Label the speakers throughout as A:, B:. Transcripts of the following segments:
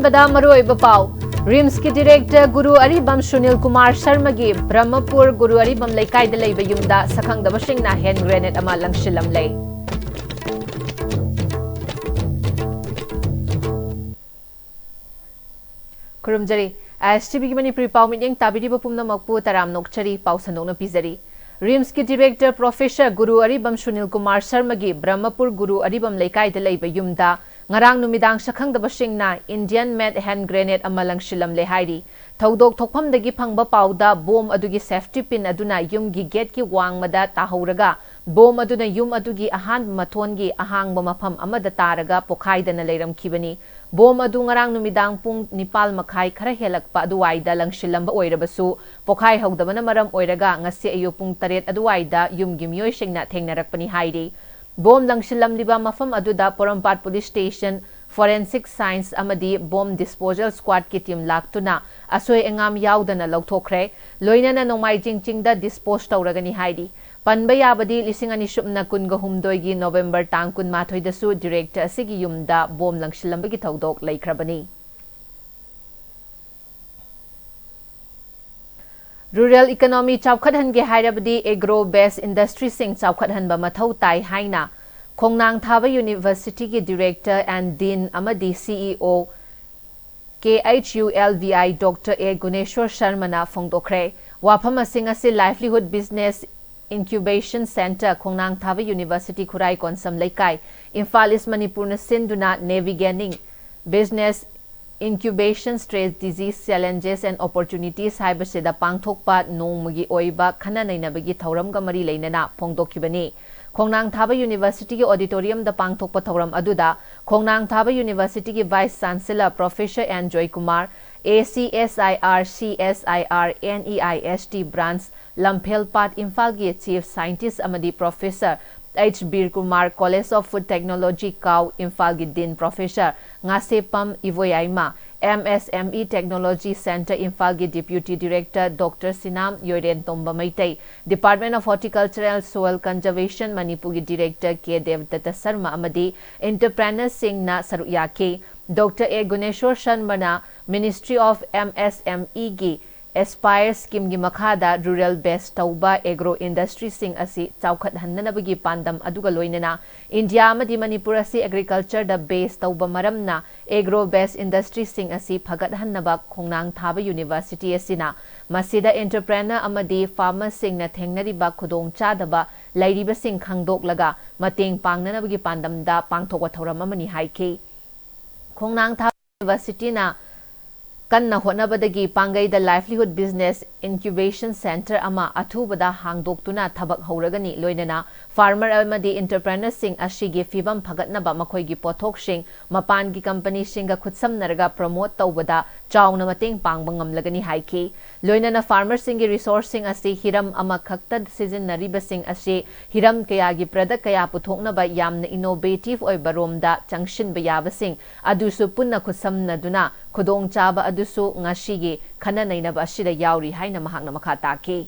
A: अहंबदा मरोइब पाव RIMS की director गुरु अरिबम सुनील कुमार शर्मा की ब्रह्मपुर गुरु अरिबम लेकाइद लेब युमदा सखंगदबसिंगना hand grenade अमा लंगशिलम ले खुरुमजरी Istv की मणिपुरी पाव मिटिंग ताबिरिब पुमनमकपु तराम नोकचरी पाव सनोना पिजरी रिम्स की डायरेक्टर प्रोफेसर गुरु अरिबम सुनील कुमार शर्मा की ब्रह्मपुर गुरु अरिबम लेकाइद लेब युमदा ngarang numidang sakhangdabasingna Indian made hand grenade amalang shilam le hairi thodok thokpham dagi phangba pauda bom adugi safety pin aduna yum gi gate ki wangmada tahoraga bom aduna yum adugi ahan mathon gi ahangba mapham amada taraga pokhaidana leiram khibani bom adu ngarang numidang pung nipal makhai khara helakpa aduwaida langshilam ba oirabasu pokhai hogdabana maram oiraga ngasi ayu pung 8 aduwaida yum gi miyoi singna thengnarakpani hairi Bom langshilam liba mafam aduda Porampat Police Station Forensic Science amadi Bomb Disposal Squad ki team laktuna asoi engam yaudana lauthokre loinana nongmai jingda dispose tawragani haidi panba yabadi lisingani shupna kunga humdoi gi November tang kun mathoi dasu director asigi yumda bom langshilam gi thodok laikhrabani Rural economy chawkhathan ge hairabadi agro based industry sing chawkhathan ba mathau tai haina Khongnang Thaba University ki director and dean amadi CEO KHULVI Dr. A Guneshwar Sharma na phongdokre wafam asing ase livelihood business incubation center Khongnang Thaba University khurai konsam laikai Imphal East Manipur na sinduna navigating business incubation stress disease challenges and opportunities haibasida pangthokpa nongmagi oiba khana nainabagi thauramga mari leinana phongdokhibani Khongnang Thaba University ki auditorium da pangthokpa thauram aduda Khongnang Thaba University ki vice chancellor Professor N Joy Kumar ACSIR CSIR NEIST branch Lamphelpat Imphal gi chief scientist amadi professor H. Bir Kumar College of Food Technology Kau Imphal gi Dean Professor Ngasepam Ivoyaima MSME Technology Center Imphal gi Deputy Director Dr. Sinam Yoren Tomba Maitai Department of Horticulture and Soil Conservation Manipur gi Director K. Devdatta Sarma amadi entrepreneur Singh na saruyake Dr. A. Guneshwar Sharma na Ministry of MSME gi Aspire scheme gi makhada rural based tauba agro industry sing asi chawkhat hannanabagi pandam aduga loinana India amadi Manipur asi agriculture da base tauba maramna agro based industry sing asi phagat hannaba Khongnang Thaba University asina masida entrepreneur amadi farmer sing na thengnariba khudong chadaba lairiba sing khangdok laga mateng pangnanabagi pandam da pangthokwa thoram amani haike Khongnang Thaba University na Kanna honabadagi pangai the livelihood business incubation center ama athubada hangdoktuna thabak hauragani loinana farmer amadi entrepreneur sing ashigi fibam phagatnaba makhoi gi pothok sing mapan gi company singa khutsamnaraga promote tawbada chauna mateng pangbangam lagani haiki loinana farmer sing gi resource sing asi hiram ama khakta season nariba sing asi hiram kaya gi product kaya puthoknaba yamna innovative oi baromda changshin bayaba sing adusu punna khutsamnaduna khudong chaba adusu ngashigi khana nainaba asida yauri haina mahakna makha taki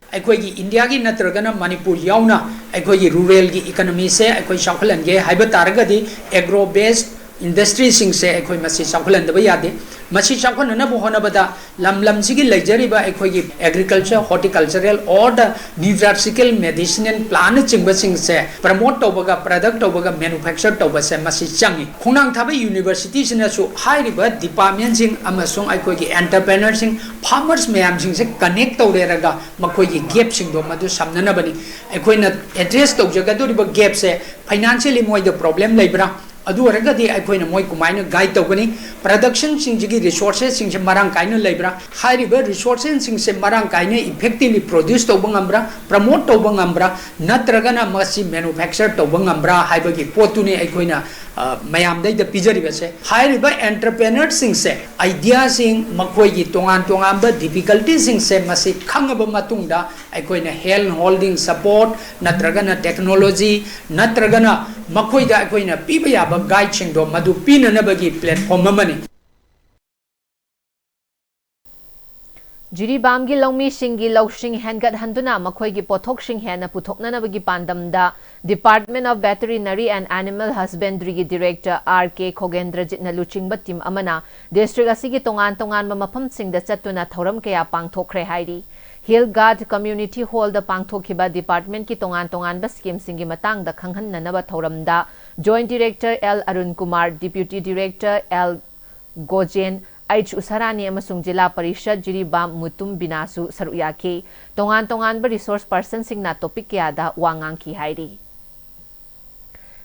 B: अखोई India की नत्रगना मणिपुर याउना अखोई rural की economy से अखोई साखलनगे HYBE तारगदी agro based industry सिंग से अखोई मसी साखलनदब यादे मसी साखलनब होनबदा lump सिगी लेजरिबा अखोई एग्रीकल्चर हॉर्टिकल्चरल और द न्यूट्रिशनल मेडिसिनल प्लान चिंग सिंग से प्रमोट तोबगा प्रोडक्ट तोबगा मैन्युफैक्चर तोब से मसी चंगी खोनांग थाबे यूनिवर्सिटी सिनसु हाइरिबा डिपार्टमेंट सिंग अमसों अखोई एंटरप्रेन्योर सिंग फार्मर्स मैम सिंग से कनेक्ट तौरेरगा मखोई गैप सिंग दो मदु समननबनी अखोइना एड्रेस तौजगदोरिबा गैप से फाइनेंशियली मोय द प्रॉब्लम लेब्रा अदु रगदी अखोइना मोय कुमाइना गाइड तौगनी प्रोडक्शन सिंगी रिसोर्सेस सिंग से मरांग काइना लेब्रा हाइरिबा रिसोर्सेस सिंग से मरांग काइना इफेक्टिवली प्रोड्यूस तौबंगम्ब्रा प्रमोट तौबंगम्ब्रा नत्रगना मसी मैन्युफैक्चर तौबंगम्ब्रा हाइबगी पोतुने अखोइना मयामदै द पिजरिबसे हाइरिबा एंटरप्रेन्योर सिंग से आइडिया सिंग मखोइगी तोंगान तोंगान ब डिफिकल्टी सिंग से मसी खंगब मतुंगदा अखोइना हेल्थ होल्डिंग सपोर्ट नत्रगना टेक्नोलॉजी नत्रगना मखोइदा अखोइना पीबा याबा गाइड सिंग दो मदु पीननबगी platform ममनी
A: Jiribam gi longmi shingi lawshing hengat handuna makhoi gi pothok shing hena puthoknana bagi pandamda Department of Veterinary and Animal Husbandry gi Director R.K. Khogendra jitna luchingba team amana district asigi tongan ma mafam singda chatuna thoram kaya pangthokre hairi Hillgard Community Hall da pangthokhiba department ki tongan ba scheme singi matang da khanghanna thoramda Joint Director L Arun Kumar Deputy Director L Gojen H Usarani amasung Jila Parishad Jiribam Mutum Binasu Saruyaki tongan ba resource person singna topic kaya wangang ki hairi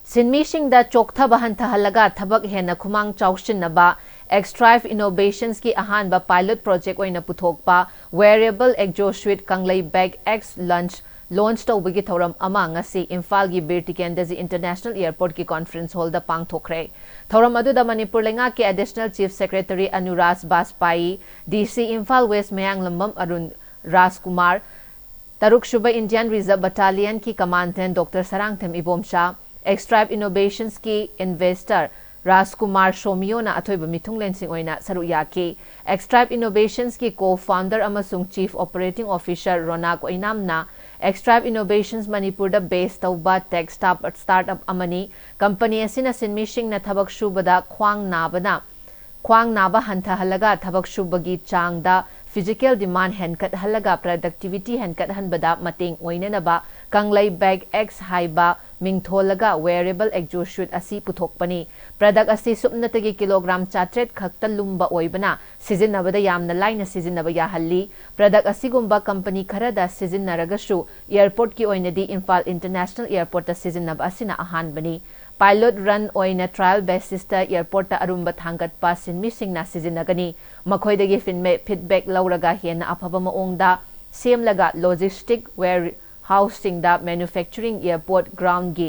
A: Sinmishing da chokta bahanta halaga thabak hena khumang chawshin naba Istv Innovations ki ahan ba pilot project oina puthokpa wearable exosuit kanglai bag X lunch launch tawbagi thoram ama ngasi Imphal gi Bir Tikendezi International Airport ki conference hall da pangthokre thoram adu da Manipur lenga ki additional chief secretary Anuras Baspai DC Imphal West Mayang Lambam Arun Rajkumar Taruk Shuba Indian Reserve Battalion ki commandant Dr Sarangthem Ibomsha Istv Innovations ki investor Rajkumar Shomio na athoiba mithung lensing oina saruyaki Istv Innovations ki co-founder amasung chief operating officer Ronak Oinamna Istv Innovations Manipur da based tauba tech startup amani company asina sinmishing na thabak shubada khwang naba hantha halaga thabak shubagi changda physical demand henkat halaga productivity henkat hanbada mating oinanaba kanglai bag X haiba mingtholaga wearable exosuit asi puthokpani product asi supnatagi kilogram chatret khakta lumba oibana sizinabada yamna laina sizinaba yahalli product asi gumba company kharada sizinnaragashu airport ki oinadi Imphal International Airport ta sizinab asina ahanbani pilot run oina trial basis ta airport ta arumba thangat pa sinmi singna sizinagani makhoidagi feedback lauraga hena afaba maongda semlaga logistic where housing da manufacturing airport ground gi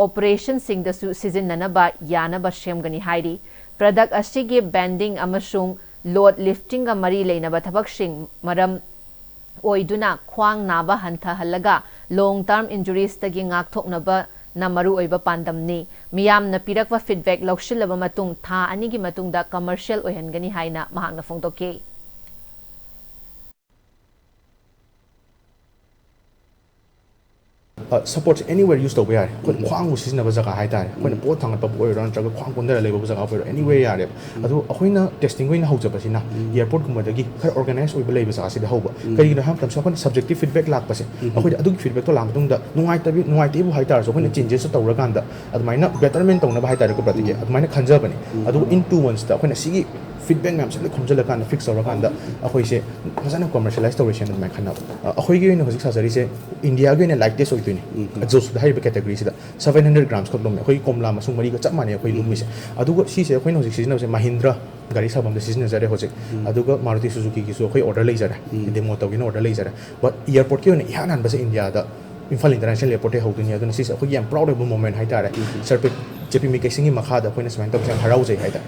A: operation sing da season nanaba yanaba shemgani hairi product asigi bending amasung load lifting ga mari leinaba thabak sing maram oiduna khwang naba hantha halaga long term injuries tagi ngak thoknaba na maru oiba pandamni miyam na pirakwa feedback lokshilaba matung tha ani gi matung da commercial oihangani haina mahangna phongtoke
C: Support anywhere used to wear. When Kwang was in a Bazaga High Tide, when a boat on a boy around Kwang on the level was anywhere yard. Although testing when holds up in the airport Kumadagi, her organized with believers as the hope. Can you have some subjective feedback like person? I do feedback to Lamdung that no idea high tires when it changes to Raganda, at my betterment on the high tide at my conservany. I do in 2 months that when I see feedback maps and the Kumjalakan fix or Raganda, I say, was a commercialized storation in my canal. A Hoygian was India again like this or just the high categories 700 grams kodom koi komla masung mari ka chamani koi lumis aduga si se koi no season se Mahindra gari sabam the season jare hoje aduga Maruti Suzuki ki so koi order lei jara demo to order lei jara but airport ki ne yanan ba se India da Imphal International Airport ho dunia aduna si koi yam proud of moment hai tare serpe JP mi kaising makha da koi na sman to harau jai hai da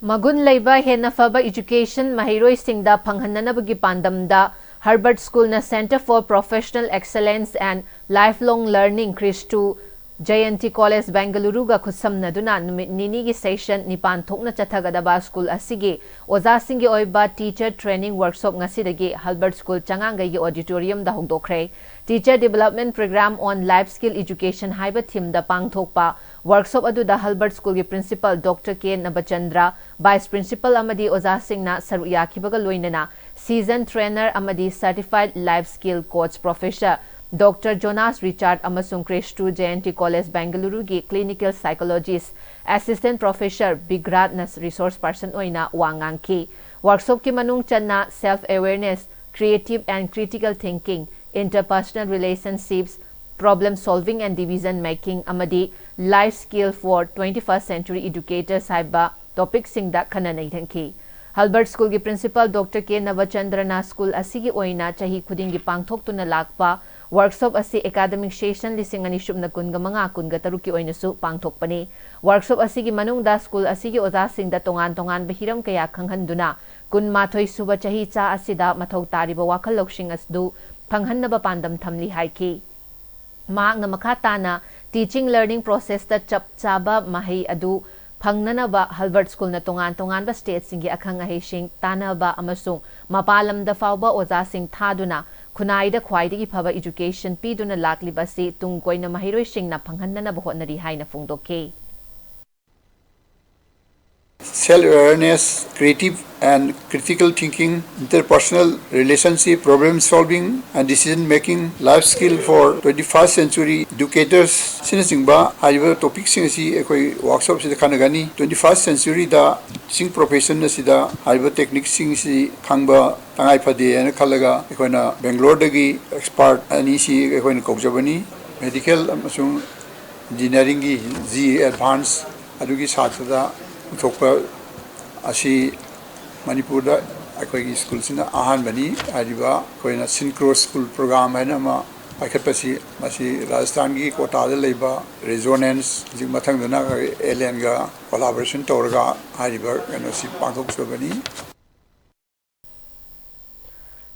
A: Magun Leiba Henafaba Education Mahiroi Singda Panghananabagi Pandamda Harvard School na Center for Professional Excellence and Lifelong Learning Christu Jayanti College Bengaluru ga khusamnaduna numit nini gi session nipan thokna chathagadaba school asigi oza singi oiba teacher training workshop ngasidagi Harvard School changangai gi auditorium da hongdokre Teacher Development Program on Life Skill Education haiba theme da pangthokpa workshop adu da Harvard School gi principal Dr. K Nabachandra Vice Principal amadi oza singna saruya khibaga loinana seasoned trainer amadi certified life skill coach professor Dr. Jonas Richard amasung Krishtu JNT College Bengaluru gi clinical psychologist assistant professor Bigrat nas resource person oina wangang ki workshop ki manung channa self awareness creative and critical thinking interpersonal relationships problem solving and decision making amadi life skill for 21st century educators haiba topic singda khananai thanki Harvard School ki principal Dr. K Navachandrana school asigi oina chahi khudingi pangthoktuna lakpa workshop asi academic session lising ani shubna kunga manga kunga taruki oina su pangthokpani workshop asigi manungda school asigi oza singda tongan bahiram kaya khanghanduna kun mathoi suba chahi cha asida mathau tariba wakhal loksing asdu phanghanna pandam thamli haiki maak na makhatana teaching learning process ta chap chaba mahai adu Phangnanaba Halbert School na tongan-tonganba state singi akhang ahising tanaba amasung mapalamda fauba oza sing thaduna Kunaida khwaidagi phaba education piduna lakliba si tungkoina mahiroi singna phanghanna bahotnari haina phungdoke.
D: Self-awareness, creative and critical thinking, interpersonal relationship, problem solving and decision making, life skill for 21st century educators. Sinasingba haiba topic singasi ekoi workshop sida kanagani 21st century da sing profession na sida haiba technique singsi khangba tangai phade ana khalaga ekoina Bangalore dagi expert ani si ekoina kokjabani medical amasung engineering gi G advanced adugi sathada Thokpa asi Manipuri akwai school sina ahan bani ariba koina synchro school program haina ma paikhatpasi masi Rajasthan gi kota da leiba resonance jing mathang dana alien ga collaboration torga ariba kano si pangthok sobani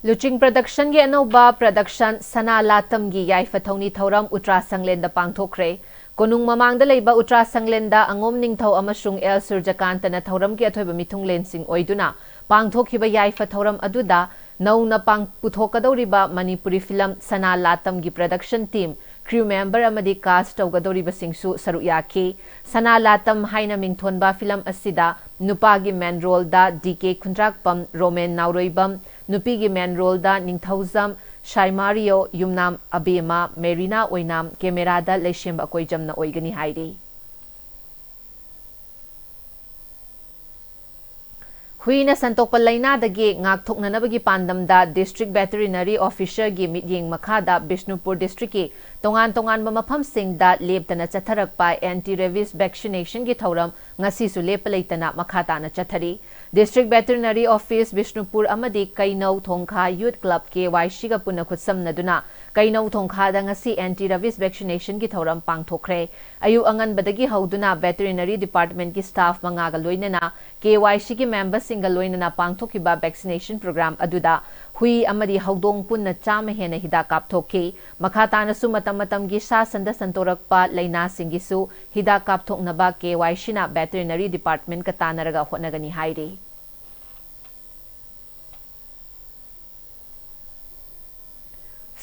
A: Luching production gi anoba production sana latam gi yaifa thongni thoram utra sanglen da pangthokre Konung mamangda leiba utra sanglenda angom ningthau amasung El Surjakanta na thoram gi athoiba mithung lensing oiduna pangthokhiba yaifa thoram aduda nauna pang puthokadoriba Manipuri film sana latam gi production team crew member amadi cast tawgadoriba singsu saruyaki sana latam haina mingthonba film asida nupagi main role da DK Kundrakpam Roman Nauroibam nupigi main role da Ningthauzam Shaimario Yumnam Abema Merina Oinam Kemerada Leshim Akoijam na Oigani Hairi. Huina Santokpa Laina dagi ngak thokna nabagi pandam da District Veterinary Officer gi mityeng makhada Bishnupur District ki tongan mamafam sing da leptana chatharakpa anti-rabies vaccination gi thoram ngasi su lepalaitana makhata na chathari District Veterinary Office Bishnupur amadi Kainau Thongkha Youth Club KYC ga puna khutsam naduna Kainau Thongkha da ngasi anti-rabies vaccination gi thoram pangthokre ayu angan badagi hauduna Veterinary Department ki staff mangaga loinana KYC ki members single loinana pangthokiba vaccination program aduda hui amadi haudong punna chama hena hida kapthoki makhatana su matam gi sa sanda santorakpa laina singisu hida kapthoknaba KYC na Veterinary Department ka tanaraga honagani hairi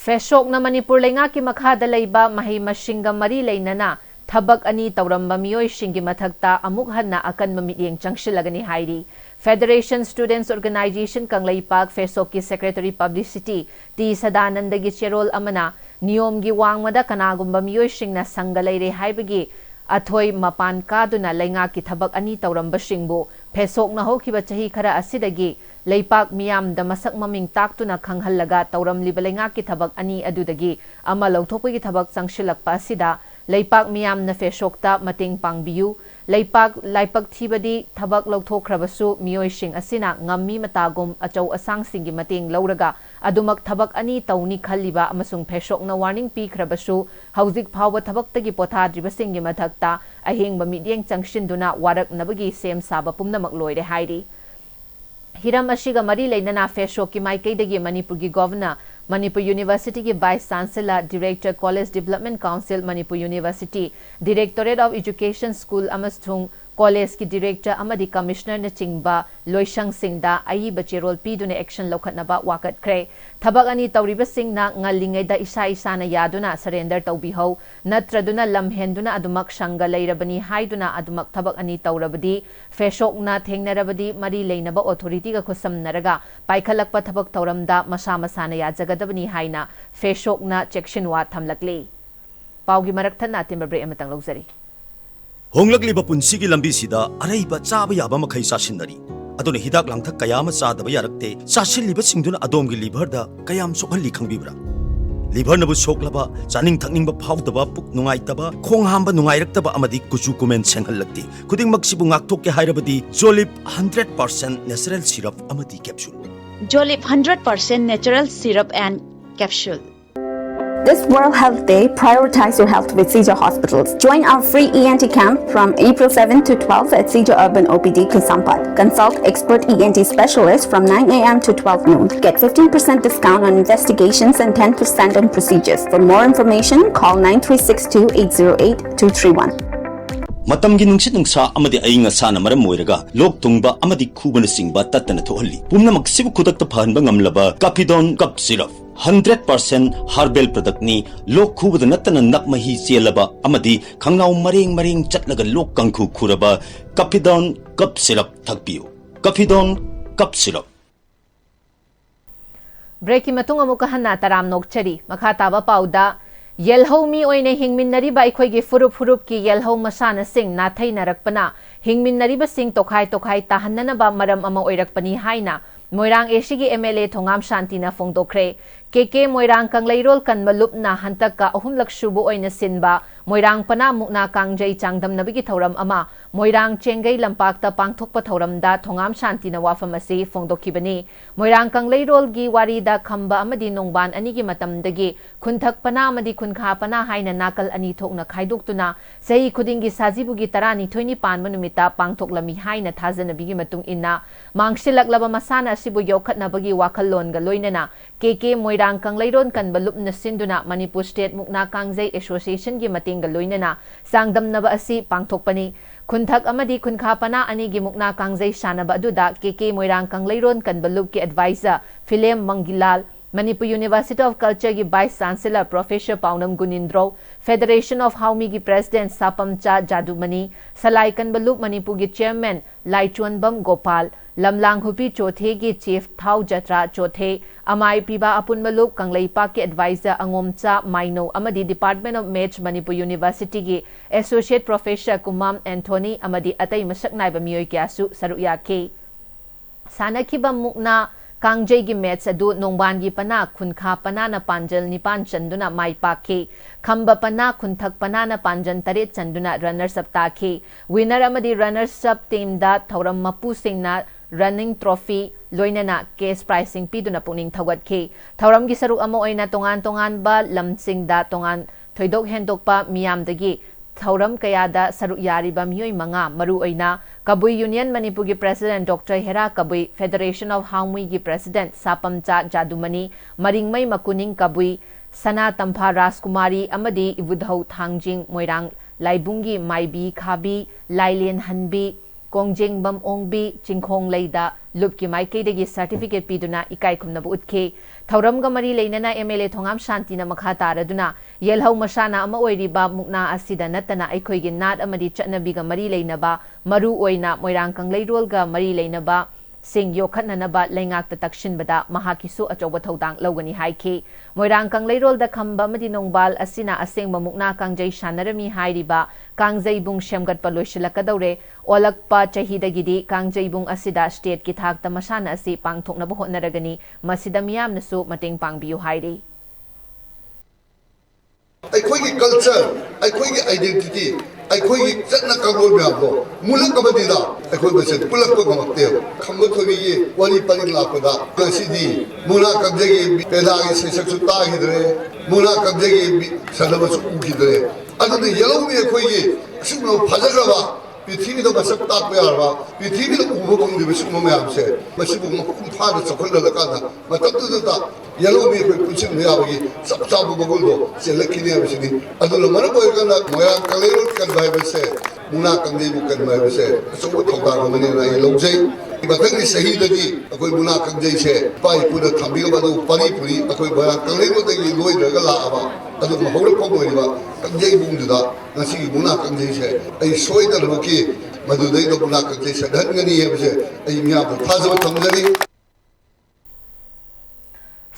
A: Feshok na Manipur lenga ki makhada leiba mahi mashinga mari leinana thabak ani tauramba miyoi shingi mathakta amuk hanna akan mamiyeng changshilagani hairi Federation Students Organization Kanglaipak Feshok ki Secretary Publicity T Sadanandagi cherol amana niyom gi wangmada kanagumba miyoi shingna sangalaire haibagi athoi mapan kaduna lenga ki thabak ani tauramba shingbu Feshok na hokiba chahi khara asidagi Leipak miyam da masak maming taktuna khanghallaga tauram libalenga ki thabak ani adudagi ama lauthopagi thabak sangshilakpa asida Leipak miyam na Feshokta mating pangbiyu Leipak thibadi thabak lauthokrabasu miyoising asina ngammi matagum achau asang singi mating lauraga adumak thabak ani tauni khalliba amasung Feshok na warning pikhrabasu hauzik phawa thabaktagi pothadriba singi mathakta ahengba midyeng changshinduna warak nabagi sem saba pumnamak loire hairi Hiram Ashiga Mari Lainana Feshok ki Maikaidagi Manipur gi Governor, Manipur University ki Vice Chancellor, Director College Development Council, Manipur University, Directorate of Education School Amastung, College ki Director Amadi Commissioner na Chingba, Loishang Singda, Ayi Bacherol Pidune Action Lokatnaba Wakat Kre, Thabak ani Tauriba Singh na ngalingay da isa na yaduna surrender taubihaw, natraduna lamhenduna adumak shanga layrabani haiduna adumak thabak ani taurabadi, Feshok na thengnarabadi mari laynaba authority ga khusam naraga, paikhalakpa thabak tauramda masa na yajagadabani haina, Feshok na chekshinwa thamlakli. Paugi maraktan natin mabre ematang logzari.
E: Honglakliba punsigi lambisida araiba chaba yaba makhai sasinari aduna hidak langthak kayama chadaba yarakte sasilliba singduna adomgi liver da kayam sokhalli khangbibra liver nabu soklaba chaning thakningba phawdaba puk nungaitaba khong hamba nungairaktaba amadi kuchu kumen senghallakti kuding maksibu ngakthokke hairabadi Jolip 100% natural syrup amadi capsule
F: Jolip 100% natural syrup and capsule.
G: This World Health Day, prioritize your health with Seja Hospitals. Join our free ENT camp from April 7 to 12 at Seja Urban OPD, Kisampat. Consult expert ENT specialists from 9 a.m. to 12 noon. Get 15% discount on investigations and 10% on procedures. For more information, call 9362-808-231.
E: matamgi nungsit nungsa amadi ainga sana maram moiraga lok tungba amadi khubana singba tatana thohalli pumna maksibu khudakta phanba ngamlaba Cafidon cup syrup 100% herbal product ni lok khubada natana nakmahi chelaba amadi khangnaw mareng chatlaga lok kangkhu khuraba Cafidon cup syrup thakpiu Cafidon cup syrup
A: break matung amuka hanna taram nokchari makha taba pauda yelho mi oine hingminnari ba ikhoi gi furup ki yelho masana sing na thai narakpana hingminnari ba sing tokhai tahanna ba maram ama oirakpani haina moirang AC gi MLA thongam shantina fongdokre KK moirang kangleirol kanmalup na hantaka ahumlak subu oina sinba moirang pana mukna kangjai changdam nabigi thoram ama moirang chengai lampakta pangthokpa thoram da thongam shantina wafamasi fongdokibani moirang kangleirol gi warida khamba amadi nongban ani gi matamdagi khunthak pana amadi khunka pana haina nakal ani thokna khaidoktuna sei khudingi sajibu gi tarani thoini pan manumita pangthoklami haina thajanabi gi matung inna mangsilaklaba masana sibu yokhatnabagi wakhallon ga loinana KK moirang kangleiron kanbalup na sinduna Manipur State Mukna Kangjai Association gi matinga loinana sangdamnaba asi pangthokpani khunthak amadi khunkhapana ani gi mukna kangjai shanaba aduda KK moirang kangleiron kanbalup ki advisor Philem Mangilal Manipur University of Culture ki Vice Chancellor Professor Paunam Gunindro Federation of Haumi ki President Sapamcha Jadumani Salai Kanbalup Manipur ki Chairman Laichonbam Gopal Lamlang Hupi Chothe ki Chief Thau Jatra Chothe Amai Piba Apunmalup Kanglaipa ki Advisor Angomcha Maino Amadi Department of Match Manipur University ki Associate Professor Kumam Anthony Amadi Atai Masak Naiba Miyoy Kyasu Saruya Ke Sanakiba Mukna Kangjai gi match adu nongban gi pana khunka pana na panjal nipan chanduna mai pakhe khamba pana khunthak pana na panjan tare chanduna runners up takhe winner amadi runners up team da thoram mapu singna running trophy loinana case pricing piduna puning thagat khe thoram gi saruk amo oina tongan ba lamsing da tongan thoidok hendokpa miyam dagi Thauram Kayada Saruk Yariba Miyoi Manga Maru Oina Kabui Union Manipur gi President Dr. Hera Kabui Federation of Haumui gi President Sapamcha Jadumani Maringmai Makuning Kabui Sana Tampha Raskumari Amadi Ibudhau Thangjing Moirang Laibungi Maibi Khabi Lailien Hanbi Kongjing Bam Ongbi Chingkhong Leida Lupki Maikei degi certificate piduna ikai khumnabu utke Thauram ga mari leinana MLA Thongam Shantina makha taraduna yelhau masana ama oiriba mukna asida natana aikhoi gi nat amadi chatnabi ga mari leinaba maru oina moirang kangleirol ga mari leinaba sing yokhatnanaba leingakta takshinbada mahakisu achoba thodang logani haiki moirang kangleirol da khamba amadi nongbal asina asengba mukna kangjai shanarami hairiba kangjai bung shemgat paloisilakadaure olakpa chahidagidi kangjai bung asida state ki thakta masana asi pangthoknaba hotnaragani masida miyamnasu mating pangbiyu hairi
H: ꯑꯩꯈꯣꯏꯒꯤ culture ꯑꯩꯈꯣꯏꯒꯤ identity ꯑꯩꯈꯣꯏꯒꯤ ꯆꯠꯅ ꯀꯥꯡꯂꯣꯟ ꯃꯌꯥꯝꯗꯣ ꯃꯨꯠꯂꯛꯂꯕꯅꯤꯅ ꯑꯩꯈꯣꯏ ꯃꯁꯦꯟ ꯄꯨꯜꯂꯛꯄ ꯉꯝꯃꯛꯇꯦꯕ ꯈꯝꯕ ꯊꯣꯏꯕꯤꯒꯤ ꯋꯥꯔꯤ ꯄꯔꯤꯡ ꯂꯥꯛꯄꯗ ꯉꯁꯤꯗꯤ ꯃꯨꯛꯅꯥ ꯀꯥꯡꯖꯩꯒꯤ ꯄꯦꯗꯥꯒꯤ ꯁꯩꯁꯛꯁꯨ ꯇꯥꯈꯤꯗ꯭ꯔꯦ ꯃꯨꯛꯅꯥ ꯀꯥꯡꯖꯩꯒꯤ ꯁꯥꯟꯅꯕꯁꯨ ꯎꯈꯤꯗ꯭ꯔꯦ ꯑꯗꯨꯅ ꯌꯦꯜꯍꯧꯃꯤ ꯑꯩꯈꯣꯏꯒꯤ ꯑꯁꯤꯒꯨꯝꯕ ꯐꯖꯈ꯭ꯔꯕ ꯄ꯭ꯔꯤꯊꯤꯕꯤꯗ ꯃꯁꯛ ꯇꯥꯛꯄ ꯌꯥꯔꯕ ꯄ꯭ꯔꯤꯊꯤꯕꯤꯗ ꯎꯕ ꯐꯪꯗ꯭ꯔꯤꯕ ꯁꯤꯒꯨꯝꯕ ꯃꯌꯥꯝꯁꯦ ꯃꯁꯤꯕꯨ ꯃꯄꯨꯡ ꯐꯥꯅ ꯆꯥꯎꯈꯠꯍꯜꯂꯀꯥꯟꯗ ꯃꯇꯝꯗꯨꯗ ꯌꯦꯜꯍꯧꯃꯤ ꯑꯩꯈꯣꯏ ꯄꯨꯟꯁꯤꯟꯕ ꯌꯥꯕꯒꯤ ꯆꯞ ꯆꯥꯕ ꯃꯒꯨꯟꯗꯣ ꯆꯦꯜꯂꯛꯈꯤꯅꯤ ꯍꯥꯏꯕꯁꯤꯅꯤ ꯑꯗꯨꯅ ꯃꯔꯝ ꯑꯣꯏꯔꯀꯥꯟꯗ ꯃꯣꯏꯔꯥꯡ ꯀꯪꯂꯩꯔꯣꯜ ꯀꯟꯕ ꯍꯥꯏꯕꯁꯦ ꯃꯨꯛꯅꯥ ꯀꯥꯡꯖꯩꯕꯨ ꯀꯟꯕ ꯍꯥꯏꯕꯁꯦ ꯑꯆꯧꯕ ꯊꯧꯗꯥꯡ ꯑꯃꯅꯦꯅ ꯑꯩ ꯂꯧꯖꯩ ꯃꯊꯪꯒꯤ ꯆꯍꯤꯗꯗꯤ ꯑꯩꯈꯣꯏ ꯃꯨꯛꯅꯥ ꯀꯥꯡꯖꯩꯁꯦ ꯏꯄꯥ ꯏꯄꯨꯅ ꯊꯝꯕꯤꯔꯕ ꯑꯗꯨ ꯄꯔꯤ ꯄꯨꯔꯤ ꯑꯩꯈꯣꯏ ꯃꯣꯏꯔꯥꯡ ꯀꯪꯂꯩꯔꯣꯜꯗꯒꯤ ꯂꯣꯏꯗ꯭ꯔꯒ ꯂꯥꯛꯑꯕ ꯑꯗꯨꯒ ꯍꯧꯔꯛꯐꯝ ꯑꯣꯏꯔꯤꯕ ꯀꯥꯡꯖꯩꯕꯨꯡꯗꯨꯗ ꯉꯁꯤꯒꯤ ꯃꯨꯛꯅꯥ ꯀꯥꯡꯖꯩꯁꯦ ꯑꯩ ꯁꯣꯏꯗꯅꯃꯛꯀꯤ ꯃꯗꯨꯗꯩꯗ ꯃꯨꯛꯅꯥ ꯀꯥꯡꯖꯩ ꯁꯟꯍꯟꯒꯅꯤ ꯍꯥꯏꯕꯁꯦ ꯑꯩ ꯃꯤꯌꯥꯝꯗ ꯊꯥꯖꯕ ꯊꯝꯖꯔꯤ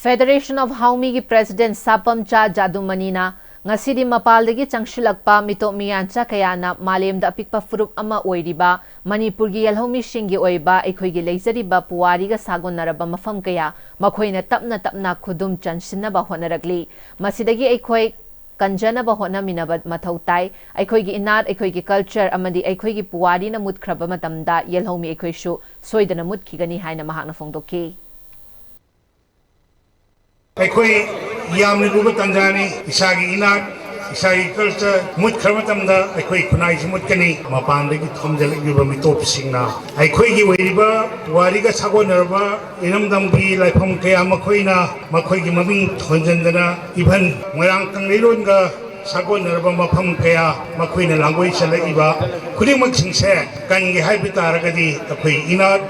A: Federation of Haumi gi President Sapamcha Jadumanina ngasidi mapaldagi changshilakpa mitop miyancha kayana malemda apikpa furup ama oiriba Manipur gi yelhomi shingi oiba aikhoi gi leizariba puwari ga sagonaraba mafam kaya makhoina tapna khudum chansinaba honaragli masidagi aikhoi kanjanaba honaminaba mathautai aikhoi gi inat aikhoi gi culture amadi aikhoi gi puwari na mutkraba matamda yelhomi aikhoi shu soidana mutkigani haina mahakna fongdoki
I: ꯑꯩꯈꯣꯏ ꯌꯥꯝꯅ ꯂꯨꯕ ꯇꯥꯟꯖꯥꯅꯤ ꯏꯁꯥꯒꯤ ꯏꯅꯥꯠ ꯏꯁꯥꯒꯤ culture ꯃꯨꯠꯈ꯭ꯔꯕ ꯃꯇꯝꯗ ꯑꯩꯈꯣꯏ ꯈꯨꯟꯅꯥꯏꯁꯤ ꯃꯨꯠꯀꯅꯤ ꯃꯄꯥꯟꯗꯒꯤ ꯊꯣꯝꯖꯤꯜꯂꯛꯂꯤꯕ ꯃꯤꯇꯣꯞꯁꯤꯡꯅ ꯑꯩꯈꯣꯏꯒꯤ ꯑꯣꯏꯔꯤꯕ ꯄꯨꯋꯥꯔꯤꯒ ꯁꯥꯒꯣꯟꯅꯔꯕ ꯏꯔꯝꯗꯝꯒꯤ ꯂꯥꯏꯐꯝ ꯀꯌꯥ ꯃꯈꯣꯏꯅ ꯃꯈꯣꯏꯒꯤ ꯃꯃꯤꯡ ꯊꯣꯟꯖꯤꯟꯗꯅ ꯏꯚꯟ ꯃꯣꯏꯔꯥꯡ ꯀꯪꯂꯩꯔꯣꯟꯒ sagonarba mafam kaya makoina langoi chalaiba khudimak singse kangi haibitaragadi akoi inat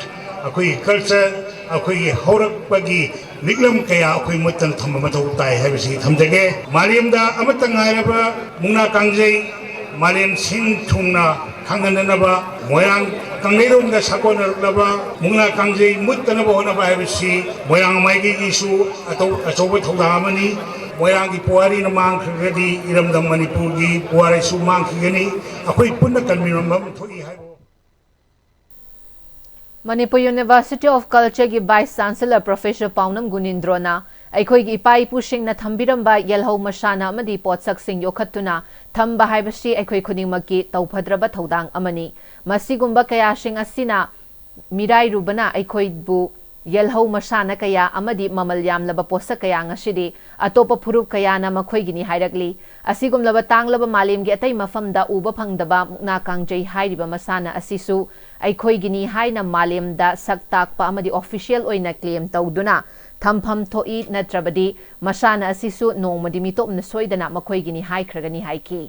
I: akoi culture akoi horakpagi liklam kaya akoi mutan thamba mathau tai haibisi thamjage malimda amata ngairaba mungna kangjei malim sing thungna khangananaba moyang kanglirumda sagonarba mungna kangjei muttanaba honaba haibisi moyang maigi isu achoba thoda amani moyang puari na mangkhagadi iramdam manipur gi puari su mangkhigani akoi punna kanmiramam thoi haibo
A: Manipur University of Culture ki Vice Chancellor Professor Paunam Gunindrona aikhoi gi ipai pushing na thambiramba yelhau masana amadi potsak sing yokhatuna thamba haibasi aikhoi khuningmaki tawphadraba thodang amani masigumba kaya sing asina mirai rubana aikhoi bu yelhau masana kaya amadi mamal yamlaba posak kaya ngasidi atopa phurup kaya na makhoi gini hairakli asigumlaba tanglaba malim gi atai mafamda uba phangdaba mukna kangjai hairiba masana asisu aikhoi gini haina malim da saktak pa amadi official oina claim tawduna thampham thoi natrabadi masana asisu nongmadi mitopna soidana makhoi gini haikragani haiki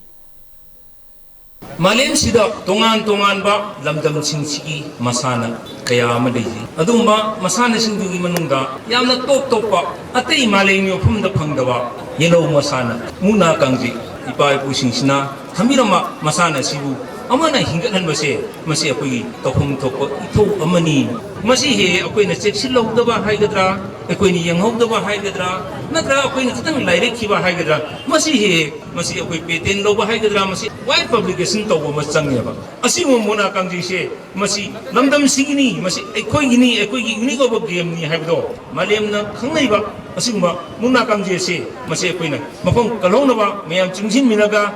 J: Malayam sida tongan ba lamdam singsi masana kaya amadai adumba masana singdugi manungda yamna top pa atei malayam yofum da phangdaba yelo masana muna kangji ipai pusingsina thamirama masana sibu amana hingathan base masi apoi tokhum thok itho amani masi he akoina cheksil lodaba haigadra akoini yanghogdaba haigadra natra akoina khitang laire khiba haigadra masi he masi akoi patent loba haigadra masi wide publication toba masangeba asimu mona kangji se masi lamdam singini masi akoi gini unique of game ni haibdo malemna khangnaiba asiguma mona kangji se masi akoina mafam kalonaba mayam chingsin minaga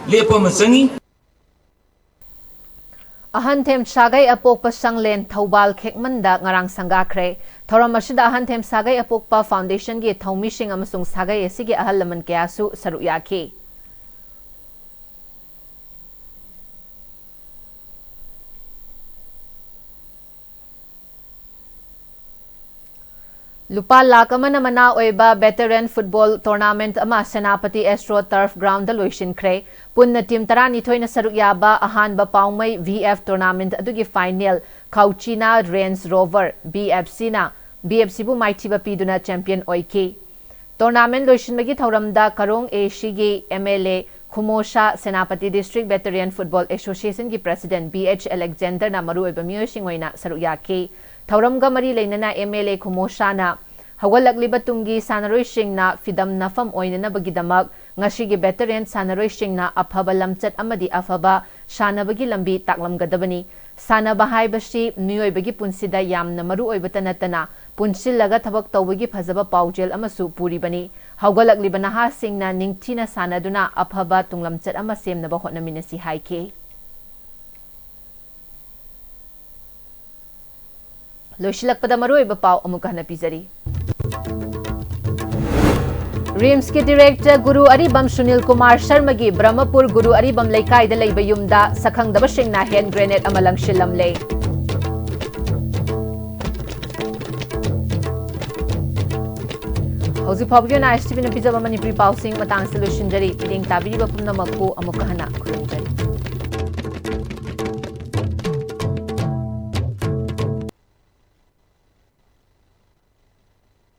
J: lepa masangi
A: Ahanthem sagai apokpa sanglen Thobal khekmanda ngarang sangakre thoram asida ahanthem sagai apokpa foundation gi thomishing amasung sagai asigi ahalaman kyasu saru yaki Lupa lakh amana mana oiba veteran football tournament ama Senapati Astro Turf Ground da loishin kre punna team tarani thoina saruk yaba ahanba paumai VF tournament adugi final Khauchina Range Rover BFC bu maithiba piduna champion oiki tournament loishin magi thoramda Karong AC gi MLA Khumosha Senapati District Veteran Football Association gi president BH Alexander na maru oiba miyosing oina saruk yaki Thauramga mari leinana MLA Khumosana hawalakliba tungi sanaroi na fidam nafam oinana bagidamak ngashigi veteran sanaroi na afaba lamchat amadi afaba shanabagi lambi taklamgadabani sanaba haibasi miyoibagi punsida yamna maru oibata natana punsillaga thabak tawbagi phajaba paujel amasu puribani hawalakliba naha singna ningthina sanaduna afaba tunglamchat ama semnaba hotnaminasi haike Loshilakpada maruiba pau amuka hana pizari. RIMS के director गुरु अरिबम सुनील कुमार शर्मा की ब्रह्मपुर गुरु Aribam लेकाई the लेबा युमदा सखंगदब सिंगना hand grenade अमलंग शिलमले हौजी फाबगियो ना STV न पिजबा Manipuri पाउसिंग मतांग solution जरी पिडिंग ताबिरी बपुम नमकु अमुका हना खुलंजरी